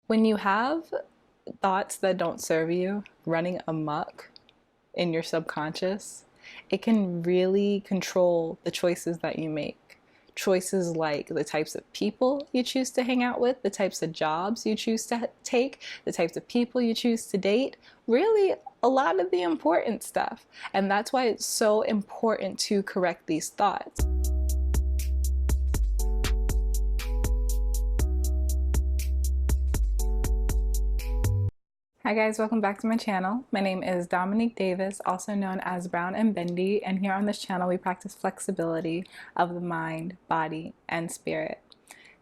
When you have thoughts that don't serve you running amok in your subconscious, it can really control the choices that you make. Choices like the types of people you choose to hang out with, the types of jobs you choose to take, the types of people you choose to date, really a lot of the important stuff. And that's why it's so important to correct these thoughts. Hi guys, welcome back to my channel. My name is Dominique Davis, also known as Brown and Bendy, and here on this channel we practice flexibility of the mind, body, and spirit.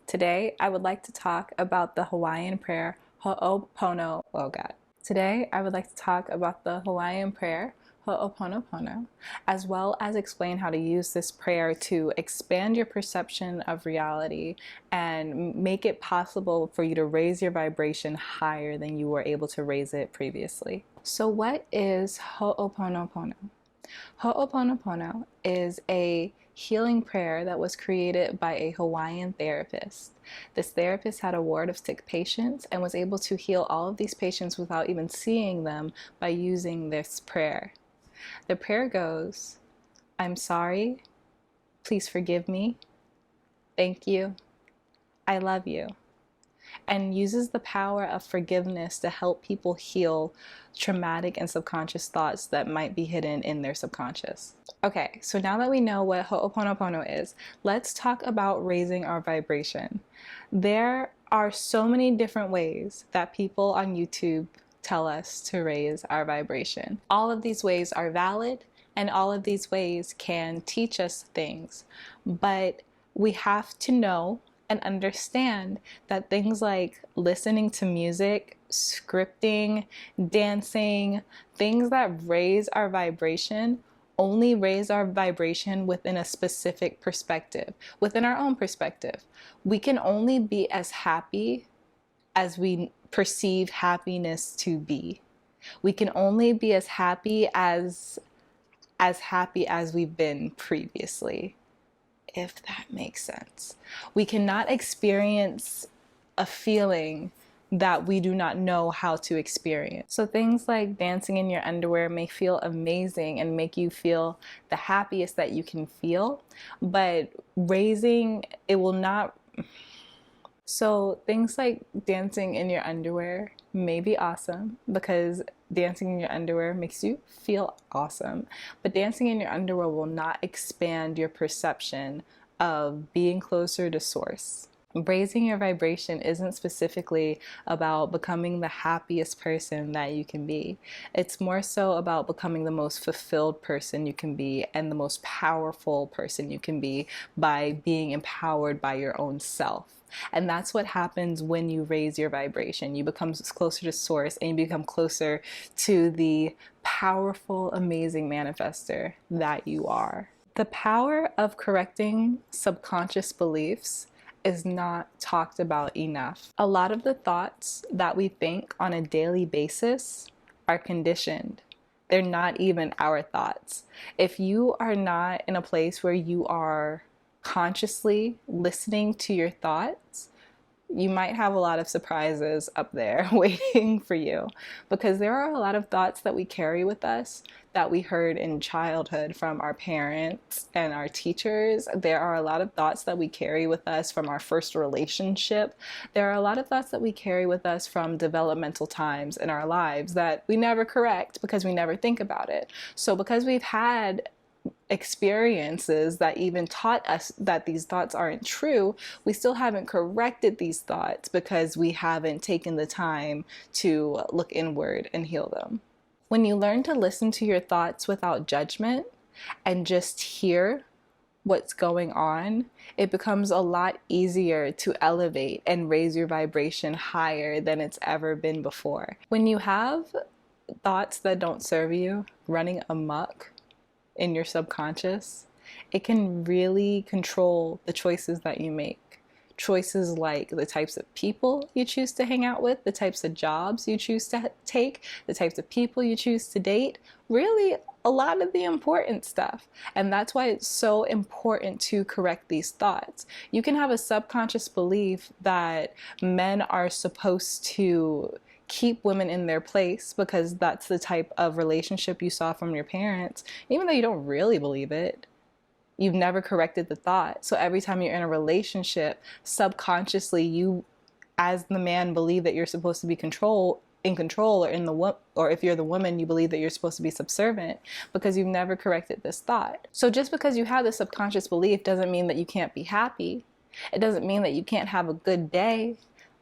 Today I would like to talk about the Hawaiian prayer Ho'opono. Oh God. Today I would like to talk about the Hawaiian prayer Ho'oponopono, as well as explain how to use this prayer to expand your perception of reality and make it possible for you to raise your vibration higher than you were able to raise it previously. So what is Ho'oponopono? Ho'oponopono is a healing prayer that was created by a Hawaiian therapist. This therapist had a ward of sick patients and was able to heal all of these patients without even seeing them by using this prayer. The prayer goes, I'm sorry, please forgive me, thank you, I love you, and uses the power of forgiveness to help people heal traumatic and subconscious thoughts that might be hidden in their subconscious. Okay, so now that we know what Ho'oponopono is, let's talk about raising our vibration. There are so many different ways that people on YouTube tell us to raise our vibration. All of these ways are valid, and all of these ways can teach us things, but we have to know and understand that things like listening to music, scripting, dancing, things that raise our vibration only raise our vibration within a specific perspective, within our own perspective. We can only be as happy as we perceive happiness to be. We can only be as happy as we've been previously, if that makes sense. We cannot experience a feeling that we do not know how to experience. So things like dancing in your underwear may feel amazing and make you feel the happiest that you can feel, but raising it will not. So things like dancing in your underwear may be awesome because dancing in your underwear makes you feel awesome, but dancing in your underwear will not expand your perception of being closer to source. Raising your vibration isn't specifically about becoming the happiest person that you can be. It's more so about becoming the most fulfilled person you can be and the most powerful person you can be by being empowered by your own self. And that's what happens when you raise your vibration. You become closer to source and you become closer to the powerful, amazing manifester that you are. The power of correcting subconscious beliefs is not talked about enough. A lot of the thoughts that we think on a daily basis are conditioned. They're not even our thoughts. If you are not in a place where you are consciously listening to your thoughts, you might have a lot of surprises up there waiting for you, because there are a lot of thoughts that we carry with us that we heard in childhood from our parents and our teachers. There are a lot of thoughts that we carry with us from our first relationship. There are a lot of thoughts that we carry with us from developmental times in our lives that we never correct because we never think about it. So because we've had experiences that even taught us that these thoughts aren't true, we still haven't corrected these thoughts because we haven't taken the time to look inward and heal them. When you learn to listen to your thoughts without judgment and just hear what's going on, it becomes a lot easier to elevate and raise your vibration higher than it's ever been before. When you have thoughts that don't serve you running amok in your subconscious, it can really control the choices that you make. Choices like the types of people you choose to hang out with, the types of jobs you choose to take, the types of people you choose to date, really a lot of the important stuff. And that's why it's so important to correct these thoughts. You can have a subconscious belief that men are supposed to keep women in their place because that's the type of relationship you saw from your parents, even though you don't really believe it. You've never corrected the thought. So every time you're in a relationship, subconsciously you as the man believe that you're supposed to be in control, or if you're the woman, you believe that you're supposed to be subservient because you've never corrected this thought. So just because you have this subconscious belief doesn't mean that you can't be happy. It doesn't mean that you can't have a good day.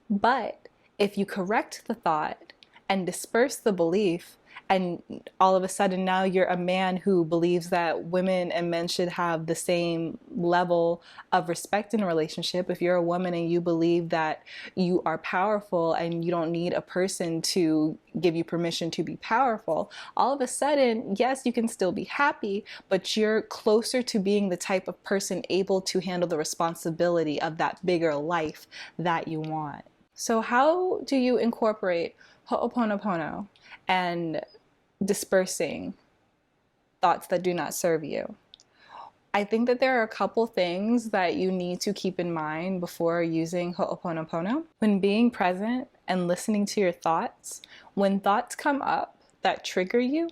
But if you correct the thought and disperse the belief, and all of a sudden now you're a man who believes that women and men should have the same level of respect in a relationship. If you're a woman and you believe that you are powerful and you don't need a person to give you permission to be powerful, all of a sudden, yes, you can still be happy, but you're closer to being the type of person able to handle the responsibility of that bigger life that you want. So how do you incorporate Ho'oponopono and dispersing thoughts that do not serve you? I think that there are a couple things that you need to keep in mind before using Ho'oponopono. When being present and listening to your thoughts, when thoughts come up that trigger you,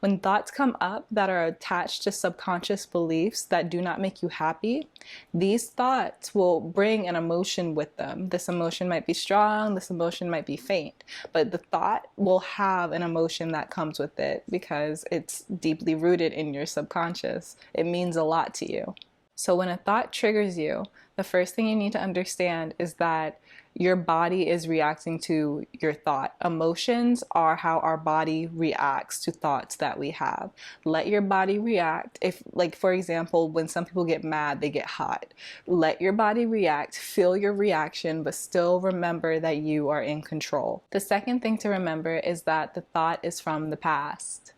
when thoughts come up that are attached to subconscious beliefs that do not make you happy, these thoughts will bring an emotion with them. This emotion might be strong, this emotion might be faint, but the thought will have an emotion that comes with it because it's deeply rooted in your subconscious. It means a lot to you. So when a thought triggers you, the first thing you need to understand is that your body is reacting to your thought. Emotions are how our body reacts to thoughts that we have. Let your body react. If, like, for example, when some people get mad, they get hot. Let your body react, feel your reaction, but still remember that you are in control. The second thing to remember is that the thought is from the past.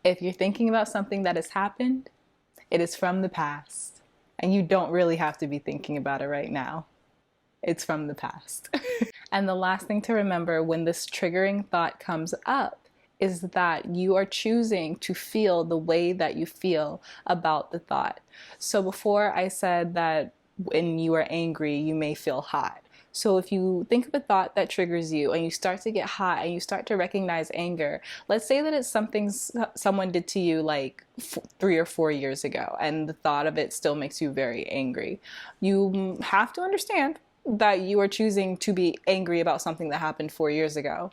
If you're thinking about something that has happened, it is from the past. And you don't really have to be thinking about it right now. It's from the past. And the last thing to remember when this triggering thought comes up is that you are choosing to feel the way that you feel about the thought. So before I said that when you are angry, you may feel hot. So if you think of a thought that triggers you and you start to get hot and you start to recognize anger, let's say that it's something someone did to you like 3 or 4 years ago and the thought of it still makes you very angry. You have to understand that you are choosing to be angry about something that happened 4 years ago.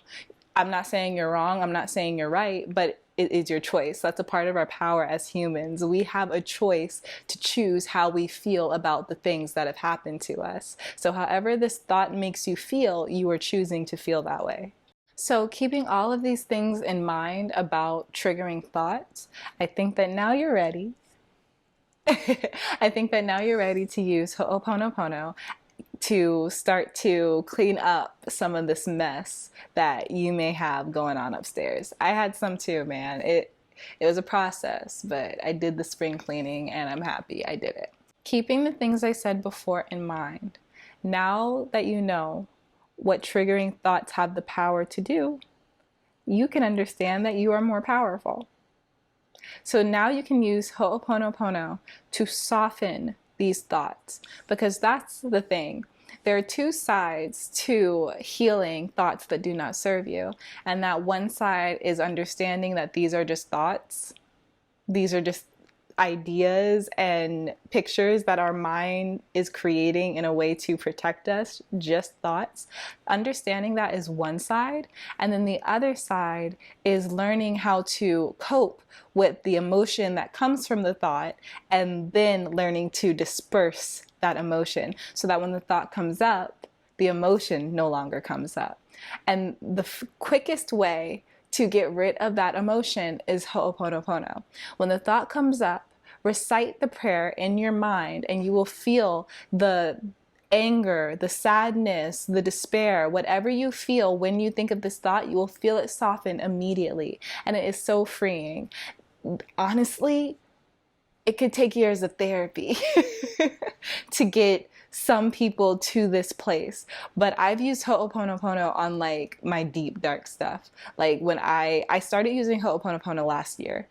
I'm not saying you're wrong, I'm not saying you're right, but it is your choice. That's a part of our power as humans. We have a choice to choose how we feel about the things that have happened to us. So however this thought makes you feel, you are choosing to feel that way. So keeping all of these things in mind about triggering thoughts, I think that now you're ready. I think that now you're ready to use Ho'oponopono to start to clean up some of this mess that you may have going on upstairs. I had some too, man. It was a process, but I did the spring cleaning and I'm happy I did it. Keeping the things I said before in mind, now that you know what triggering thoughts have the power to do, you can understand that you are more powerful. So now you can use Ho'oponopono to soften these thoughts, because that's the thing. There are two sides to healing thoughts that do not serve you. And that one side is understanding that these are just thoughts. These are just ideas and pictures that our mind is creating in a way to protect us, just thoughts. Understanding that is one side. And then the other side is learning how to cope with the emotion that comes from the thought and then learning to disperse that emotion so that when the thought comes up, the emotion no longer comes up. And the quickest way to get rid of that emotion is Ho'oponopono. When the thought comes up, recite the prayer in your mind and you will feel the anger, the sadness, the despair, whatever you feel when you think of this thought, you will feel it soften immediately. And it is so freeing. Honestly, it could take years of therapy to get some people to this place, but I've used Ho'oponopono on like my deep dark stuff. Like when I started using Ho'oponopono last year,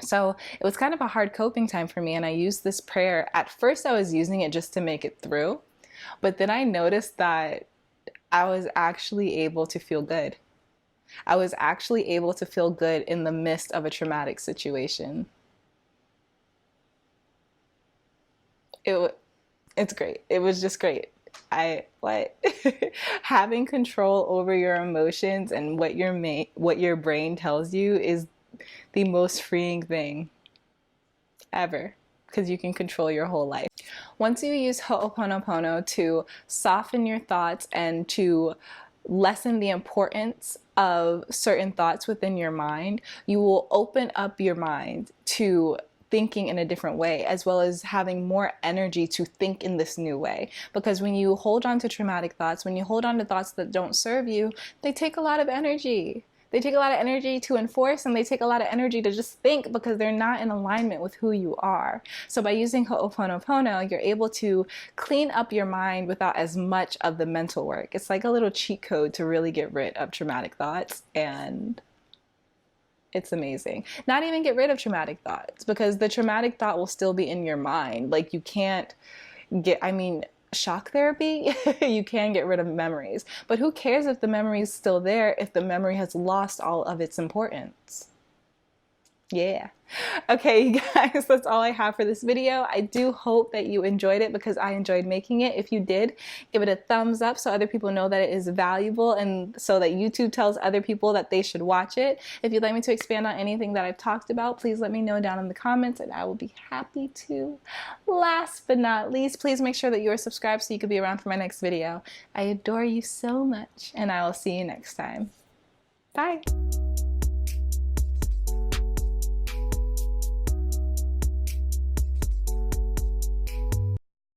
So it was kind of a hard coping time for me, and I used this prayer. At first, I was using it just to make it through, but then I noticed that I was actually able to feel good. I was actually able to feel good in the midst of a traumatic situation. It it's great. It was just great. I what Having control over your emotions and what your brain tells you is the most freeing thing ever, because you can control your whole life. Once you use Ho'oponopono to soften your thoughts and to lessen the importance of certain thoughts within your mind, you will open up your mind to thinking in a different way, as well as having more energy to think in this new way. Because when you hold on to traumatic thoughts, when you hold on to thoughts that don't serve you, they take a lot of energy. They take a lot of energy to enforce, and they take a lot of energy to just think, because they're not in alignment with who you are. So by using Ho'oponopono, you're able to clean up your mind without as much of the mental work. It's like a little cheat code to really get rid of traumatic thoughts, and it's amazing. Not even get rid of traumatic thoughts, because the traumatic thought will still be in your mind. Like, you can't shock therapy, you can get rid of memories, but who cares if the memory is still there if the memory has lost all of its importance? Yeah. Okay, you guys, that's all I have for this video. I do hope that you enjoyed it, because I enjoyed making it. If you did, give it a thumbs up so other people know that it is valuable, and so that YouTube tells other people that they should watch it. If you'd like me to expand on anything that I've talked about, please let me know down in the comments, and I will be happy to. Last but not least, please make sure that you are subscribed so you can be around for my next video. I adore you so much, and I will see you next time. Bye.